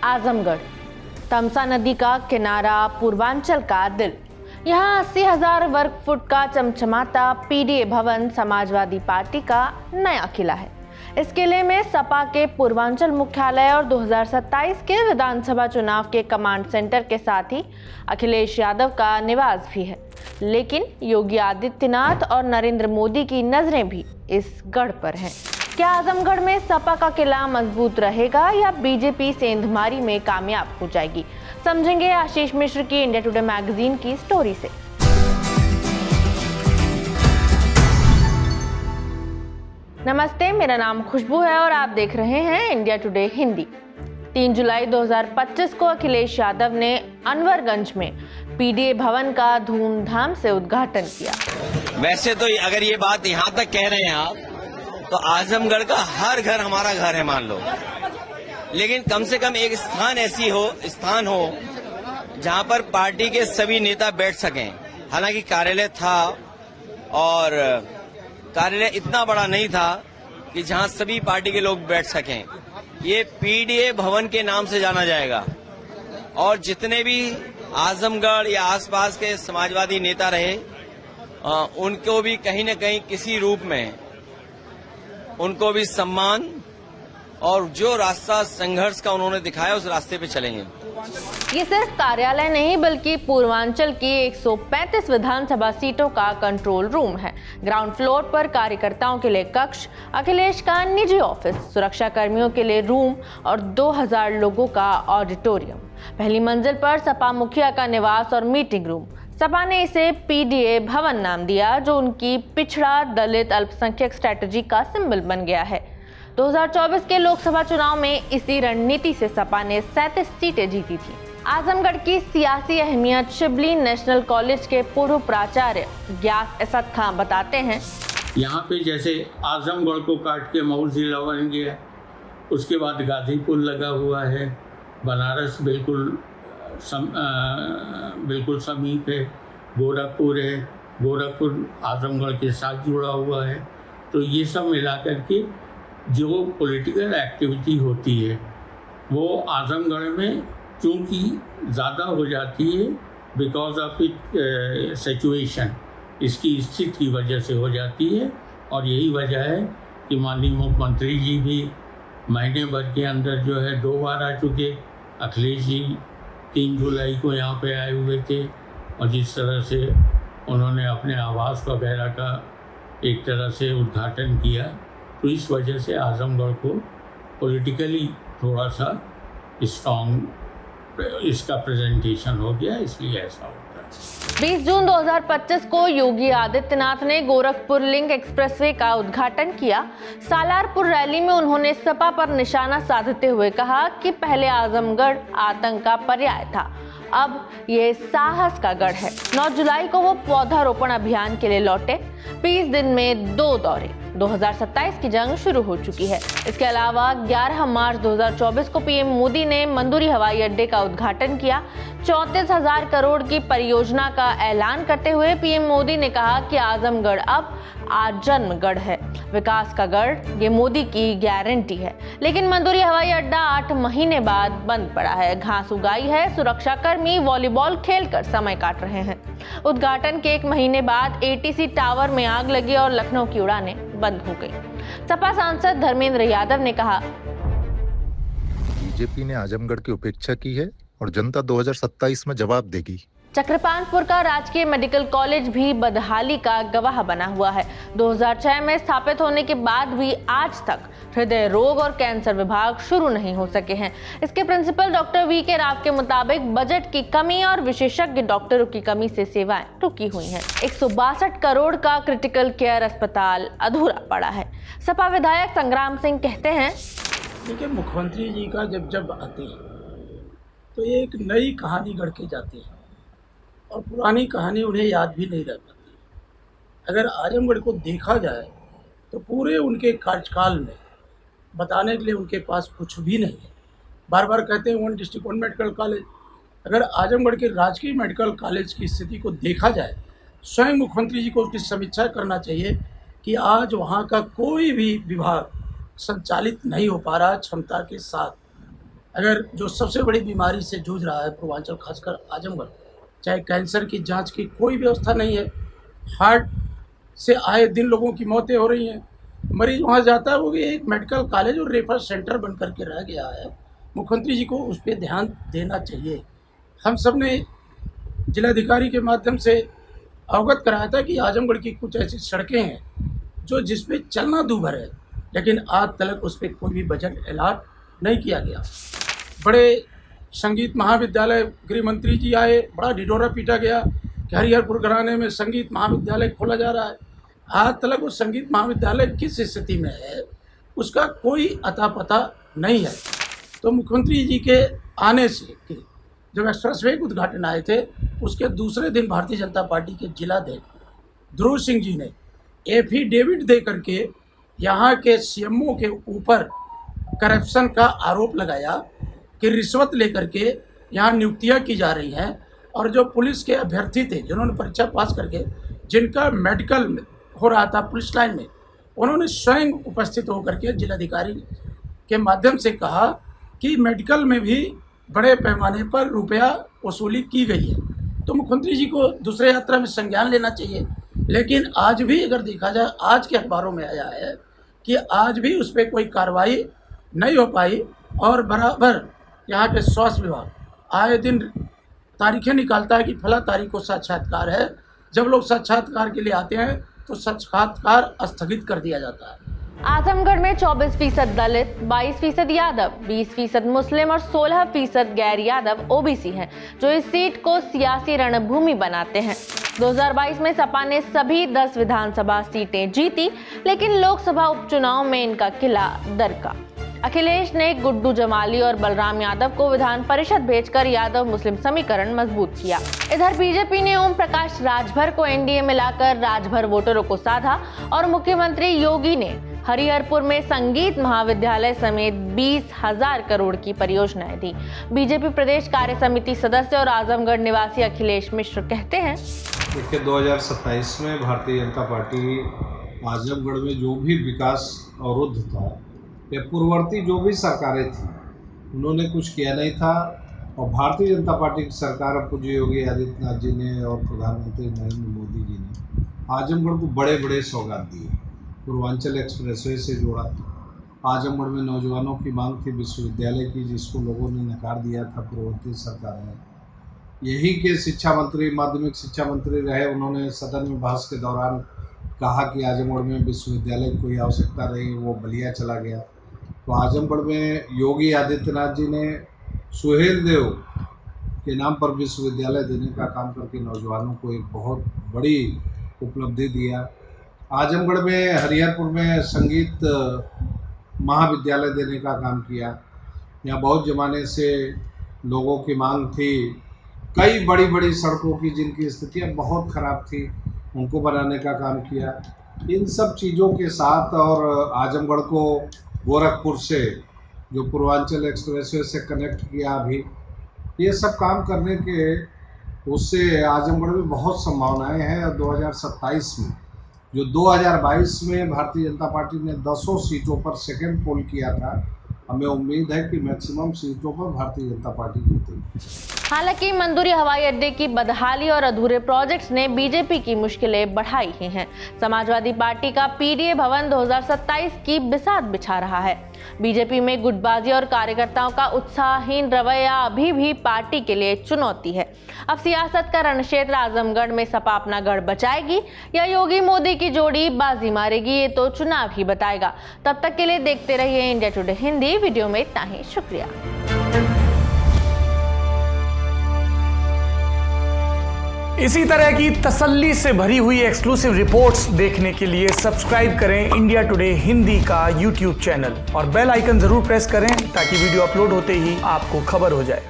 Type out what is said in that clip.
आजमगढ़, तमसा नदी का किनारा, पूर्वांचल का दिल। यहाँ 80,000 वर्ग फुट का चमचमाता पीडीए भवन समाजवादी पार्टी का नया किला है। इस किले में सपा के पूर्वांचल मुख्यालय और 2027 के विधानसभा चुनाव के कमांड सेंटर के साथ ही अखिलेश यादव का निवास भी है। लेकिन योगी आदित्यनाथ और नरेंद्र मोदी की नजरें भी इस गढ़ पर हैं। क्या आजमगढ़ में सपा का किला मजबूत रहेगा या बीजेपी सेंधमारी में कामयाब हो जाएगी? समझेंगे आशीष मिश्र की इंडिया टुडे मैगजीन की स्टोरी से। नमस्ते, मेरा नाम खुशबू है और आप देख रहे हैं इंडिया टुडे हिंदी। 3 जुलाई 2025 को अखिलेश यादव ने अनवरगंज में पीडीए भवन का धूमधाम से उद्घाटन किया। वैसे तो अगर ये बात यहाँ तक कह रहे हैं आप, तो आजमगढ़ का हर घर हमारा घर है मान लो, लेकिन कम से कम एक स्थान हो जहाँ पर पार्टी के सभी नेता बैठ सकें। हालांकि कार्यालय था और कार्यालय इतना बड़ा नहीं था कि जहाँ सभी पार्टी के लोग बैठ सकें। ये पीडीए भवन के नाम से जाना जाएगा और जितने भी आजमगढ़ या आसपास के समाजवादी नेता रहे उनको भी कहीं न कहीं किसी रूप में उनको भी सम्मान और जो रास्ता संघर्ष का उन्होंने दिखाया उस रास्ते पे चलेंगे। ये सिर्फ कार्यालय नहीं बल्कि पूर्वांचल की 135 विधानसभा सीटों का कंट्रोल रूम है। ग्राउंड फ्लोर पर कार्यकर्ताओं के लिए कक्ष, अखिलेश का निजी ऑफिस, सुरक्षा कर्मियों के लिए रूम और 2000 लोगों का ऑडिटोरियम। पहली मंजिल पर सपा मुखिया का निवास और मीटिंग रूम। सपा ने इसे पीडीए भवन नाम दिया, जो उनकी पिछड़ा दलित अल्पसंख्यक स्ट्रैटेजी का सिंबल बन गया है। 2024 के लोकसभा चुनाव में इसी रणनीति से सपा ने 37 सीटें जीती थी। आजमगढ़ की सियासी अहमियत शिबली नेशनल कॉलेज के पूर्व प्राचार्य ग्यास असद खां बताते हैं। यहाँ पे जैसे आजमगढ़ को काट के मऊ जिला बन गया, उसके बाद गाजीपुर लगा हुआ है, बनारस बिल्कुल समीप है, गोरखपुर है, गोरखपुर आजमगढ़ के साथ जुड़ा हुआ है। तो ये सब मिलाकर के जो पॉलिटिकल एक्टिविटी होती है वो आजमगढ़ में चूँकि ज़्यादा हो जाती है बिकॉज ऑफ इट सिचुएशन, इसकी स्थिति की वजह से हो जाती है। और यही वजह है कि माननीय मुख्यमंत्री जी भी महीने भर के अंदर जो है 2 बार आ चुके। अखिलेश जी 3 जुलाई को यहाँ पे आए हुए थे और जिस तरह से उन्होंने अपने आवास वगैरह का एक तरह से उद्घाटन किया, तो इस वजह से आजमगढ़ को पॉलिटिकली थोड़ा सा स्ट्रॉन्ग इसका प्रेजेंटेशन हो गया, इसलिए ऐसा होता है। 20 जून 2025 को योगी आदित्यनाथ ने गोरखपुर लिंक एक्सप्रेसवे का उद्घाटन किया। सालारपुर रैली में उन्होंने सपा पर निशाना साधते हुए कहा कि पहले आजमगढ़ आतंक का पर्याय था, अब ये साहस का गढ़ है। 9 जुलाई को वो पौधारोपण अभियान के लिए लौटे। 20 दिन में 2 दौरे। 2027 की जंग शुरू हो चुकी है। इसके अलावा 11 मार्च 2024 को पीएम मोदी ने मंदुरी हवाई अड्डे का उद्घाटन किया। 34,000 करोड़ की परियोजना का ऐलान करते हुए पीएम मोदी ने कहा कि आजमगढ़ अब आजन्म गढ़ है, विकास का गढ़, ये मोदी की गारंटी है। लेकिन मंदुरी हवाई अड्डा 8 महीने बाद बंद पड़ा है। घास उगाई है, सुरक्षा कर्मी वॉलीबॉल खेलकर समय काट रहे हैं। उद्घाटन के 1 महीने बाद एटीसी टावर में आग लगी और लखनऊ की उड़ानें बंद हो गई। सपा सांसद धर्मेंद्र यादव ने कहा, बीजेपी ने आजमगढ़ की उपेक्षा की है और जनता 2027 में जवाब देगी। चक्रपाणपुर का राजकीय मेडिकल कॉलेज भी बदहाली का गवाह बना हुआ है। 2006 में स्थापित होने के बाद भी आज तक हृदय रोग और कैंसर विभाग शुरू नहीं हो सके हैं। इसके प्रिंसिपल डॉक्टर वी.के. राव के मुताबिक बजट की कमी और विशेषज्ञ डॉक्टरों की कमी से सेवाएं रुकी हुई हैं। 162 करोड़ का क्रिटिकल केयर अस्पताल अधूरा पड़ा है। सपा विधायक संग्राम सिंह कहते हैं, देखिए, मुख्यमंत्री जी का जब आते हैं तो ये एक नई कहानी गढ़ के जाते हैं और पुरानी कहानी उन्हें याद भी नहीं रह पाती। अगर आजमगढ़ को देखा जाए तो पूरे उनके कार्यकाल में बताने के लिए उनके पास कुछ भी नहीं है। बार बार कहते हैं 1 डिस्ट्रिक्ट 1 मेडिकल कॉलेज। अगर आजमगढ़ के राजकीय मेडिकल कॉलेज की स्थिति को देखा जाए, स्वयं मुख्यमंत्री जी को उसकी समीक्षा करना चाहिए कि आज वहाँ का कोई भी विभाग संचालित नहीं हो पा रहा क्षमता के साथ। अगर जो सबसे बड़ी बीमारी से जूझ रहा है पूर्वांचल, खासकर आजमगढ़, चाहे कैंसर की जांच की कोई व्यवस्था नहीं है, हार्ट से आए दिन लोगों की मौतें हो रही हैं, मरीज वहाँ जाता है, वो भी एक मेडिकल कॉलेज और रेफर सेंटर बन करके रह गया है। मुख्यमंत्री जी को उस पर ध्यान देना चाहिए। हम सब ने जिलाधिकारी के माध्यम से अवगत कराया था कि आजमगढ़ की कुछ ऐसी सड़कें हैं जो जिसपे चलना दूभर है, लेकिन आज तक उस पर कोई भी बजट अलॉट नहीं किया गया। बड़े संगीत महाविद्यालय, गृह मंत्री जी आए, बड़ा ढिढोरा पीटा गया कि हरिहरपुर घराने में संगीत महाविद्यालय खोला जा रहा है। आज तक वो संगीत महाविद्यालय किस स्थिति में है उसका कोई अता पता नहीं है। तो मुख्यमंत्री जी के आने से जब एक्सप्रेसवे के उद्घाटन आए थे, उसके दूसरे दिन भारतीय जनता पार्टी के जिलाध्यक्ष ध्रुव सिंह जी ने एफिडेविट दे करके यहाँ के सीएमओ के ऊपर करप्शन का आरोप लगाया कि रिश्वत लेकर के यहाँ नियुक्तियाँ की जा रही हैं, और जो पुलिस के अभ्यर्थी थे जिन्होंने परीक्षा पास करके जिनका मेडिकल हो रहा था पुलिस लाइन में, उन्होंने स्वयं उपस्थित होकर के जिलाधिकारी के माध्यम से कहा कि मेडिकल में भी बड़े पैमाने पर रुपया वसूली की गई है। तो मुख्यमंत्री जी को दूसरे यात्रा में संज्ञान लेना चाहिए। लेकिन आज भी अगर देखा जाए, आज के अखबारों में आया है कि आज भी उस पर कोई कार्रवाई नहीं हो पाई, और बराबर यहाँ के स्वास्थ्य विभाग आए दिन तारीखें निकालता है कि फला तारीख को साक्षात्कार है। जब लोग साक्षात्कार के लिए आते हैं तो साक्षात्कार स्थगित कर दिया जाता है। आजमगढ़ में 24% दलित, 22% यादव, 20% मुस्लिम और 16% गैर यादव ओबीसी हैं, जो इस सीट को सियासी रणभूमि बनाते हैं। 2022 में सपा ने सभी 10 विधानसभा सीटें जीती, लेकिन लोकसभा उपचुनाव में इनका किला दरका। अखिलेश ने गुड्डू जमाली और बलराम यादव को विधान परिषद भेजकर यादव मुस्लिम समीकरण मजबूत किया। इधर बीजेपी ने ओम प्रकाश राजभर को एनडीए में लाकर राजभर वोटरों को साधा, और मुख्यमंत्री योगी ने हरिहरपुर में संगीत महाविद्यालय समेत 20,000 करोड़ की परियोजनाएं दी। बीजेपी प्रदेश कार्य समिति सदस्य और आजमगढ़ निवासी अखिलेश मिश्र कहते हैं, देखिए 2027 में भारतीय जनता पार्टी आजमगढ़ में जो भी विकास अवरुद्ध था या पूर्ववर्ती जो भी सरकारें थी उन्होंने कुछ किया नहीं था, और भारतीय जनता पार्टी की सरकार पूज्य योगी आदित्यनाथ जी ने और प्रधानमंत्री नरेंद्र मोदी जी ने आजमगढ़ को बड़े बड़े सौगात दिए। पूर्वांचल एक्सप्रेसवे से जोड़ा, आजमगढ़ में नौजवानों की मांग थी विश्वविद्यालय की, जिसको लोगों ने नकार दिया था पूर्ववर्ती सरकार ने। यही के शिक्षा मंत्री, माध्यमिक शिक्षा मंत्री रहे, उन्होंने सदन में बहस के दौरान कहा कि आजमगढ़ में विश्वविद्यालय की कोई आवश्यकता नहीं, वो बलिया चला गया। तो आजमगढ़ में योगी आदित्यनाथ जी ने सुहेल देव के नाम पर विश्वविद्यालय देने का काम करके नौजवानों को एक बहुत बड़ी उपलब्धि दिया। आजमगढ़ में हरिहरपुर में संगीत महाविद्यालय देने का काम किया। यहाँ बहुत ज़माने से लोगों की मांग थी, कई बड़ी बड़ी सड़कों की जिनकी स्थितियाँ बहुत ख़राब थी उनको बनाने का काम किया। इन सब चीज़ों के साथ, और आजमगढ़ को गोरखपुर से जो पूर्वांचल एक्सप्रेसवे से कनेक्ट किया अभी, ये सब काम करने के उससे आजमगढ़ में बहुत संभावनाएं हैं। 2027 में जो 2022 में भारतीय जनता पार्टी ने 10 सीटों पर सेकंड पोल किया था, हमें उम्मीद है कि मैक्सिमम सीटों पर भारतीय जनता पार्टी जीतेगी। हालांकि मंदुरी हवाई अड्डे की बदहाली और अधूरे प्रोजेक्ट्स ने बीजेपी की मुश्किलें बढ़ाई ही हैं। समाजवादी पार्टी का पीडीए भवन 2027 की बिसात बिछा रहा है। बीजेपी में गुटबाजी और कार्यकर्ताओं का उत्साहहीन रवैया अभी भी पार्टी के लिए चुनौती है। अब सियासत का रणक्षेत्र आजमगढ़ में सपा अपना गढ़ बचाएगी या योगी मोदी की जोड़ी बाजी मारेगी, ये तो चुनाव ही बताएगा। तब तक के लिए देखते रहिए इंडिया टुडे हिंदी। वीडियो में इतना ही, शुक्रिया। इसी तरह की तसल्ली से भरी हुई एक्सक्लूसिव रिपोर्ट्स देखने के लिए सब्सक्राइब करें इंडिया टुडे हिंदी का यूट्यूब चैनल और बेल आइकन जरूर प्रेस करें ताकि वीडियो अपलोड होते ही आपको खबर हो जाए।